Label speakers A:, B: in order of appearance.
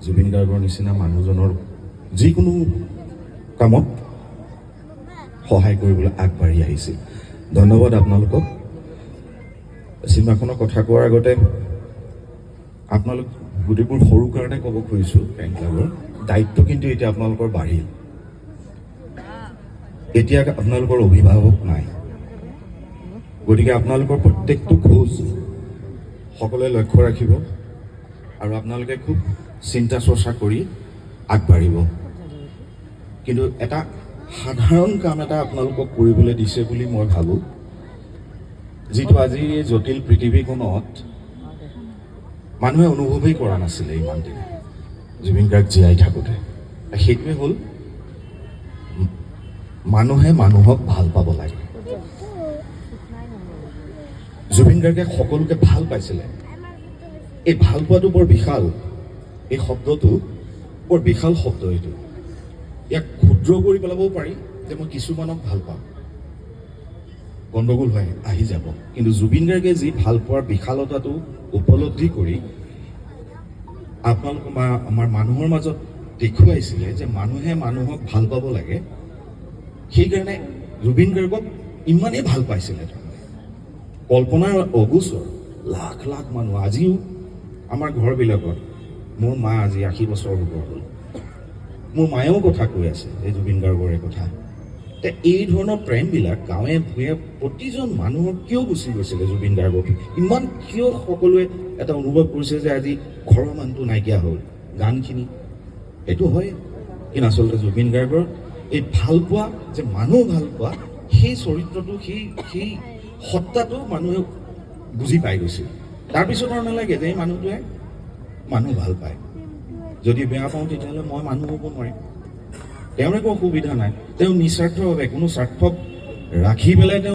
A: জুবিন গাৰ্গৰ নিচিনা মানুহজনৰ যিকোনো কামত সহায় কৰিবলৈ আগবাঢ়ি আহিছিল। ধন্যবাদ আপোনালোকক। চিনেমাখনৰ কথা কোৱাৰ আগতে আপোনালোক গোটেইবোৰ সৰু কাৰণে ক'ব খুজিছোঁ, ফেন ক্লাবৰ দায়িত্ব কিন্তু এতিয়া আপোনালোকৰ বাঢ়িল। এতিয়া আপোনালোকৰ অভিভাৱক নাই, গতিকে আপোনালোকৰ প্ৰত্যেকটো খোজ সকলোৱে লক্ষ্য ৰাখিব আৰু আপোনালোকে খুব চিন্তা চৰ্চা কৰি আগবাঢ়িব। কিন্তু এটা সাধাৰণ কাম এটা আপোনালোকক কৰিবলৈ দিছে বুলি মই ভাবোঁ, যিটো আজি জটিল পৃথিৱীখনত মানুহে অনুভৱেই কৰা নাছিলে ইমান দিন জুবিন গাৰ্গ জীয়াই থাকোঁতে। সেইটোৱে হ'ল মানুহে মানুহক ভাল পাব লাগে। জুবিন গাৰ্গে সকলোকে ভাল পাইছিলে। এই ভাল পোৱাটো বৰ বিশাল, এই শব্দটো বৰ বিশাল শব্দ। এইটো ইয়াক ক্ষুদ্ৰ কৰি পেলাবও পাৰি যে মই কিছুমানক ভাল পাওঁ, গণ্ডগোল হৈ আহি যাব। কিন্তু জুবিন গাৰ্গে যি ভাল পোৱাৰ বিশালতাটো উপলব্ধি কৰি আপোনালোক আমাৰ মানুহৰ মাজত দেখুৱাইছিলে যে মানুহে মানুহক ভাল পাব লাগে। সেইকাৰণে জুবিন গাৰ্গক ইমানেই ভাল পাইছিলে, কল্পনাৰ অগোচৰ লাখ লাখ মানুহ। আজিও আমাৰ ঘৰবিলাকত মোৰ মা আজি 80 বছৰ হ'ব হ'ল, মোৰ মায়েও কথা কৈ আছে এই জুবিন গাৰ্গৰে কথা। এই ধৰণৰ প্ৰেমবিলাক গাঁৱে ভূঞে প্ৰতিজন মানুহৰ কিয় গুচি গৈছিলে জুবিন গাৰ্গক? ইমান কিয় সকলোৱে এটা অনুভৱ কৰিছে যে আজি ঘৰৰ মানুহটো নাইকিয়া হ'ল? গানখিনি সেইটো হয়, কিন্তু আচলতে জুবিন গাৰ্গৰ এই ভাল পোৱা, যে মানুহ ভাল পোৱা, সেই চৰিত্ৰটো, সেই সত্তাটো মানুহে বুজি পাই গৈছিল। তাৰপিছত আৰু নালাগে যে এই মানুহটোৱে মানুহ ভাল পায়, যদি বেয়া পাওঁ তেতিয়াহ'লে মই মানুহ হ'ব নোৱাৰিম। তেওঁৰ একো অসুবিধা নাই, তেওঁ নিস্বাৰ্থভাৱে কোনো স্বাৰ্থক ৰাখি পেলাই তেওঁ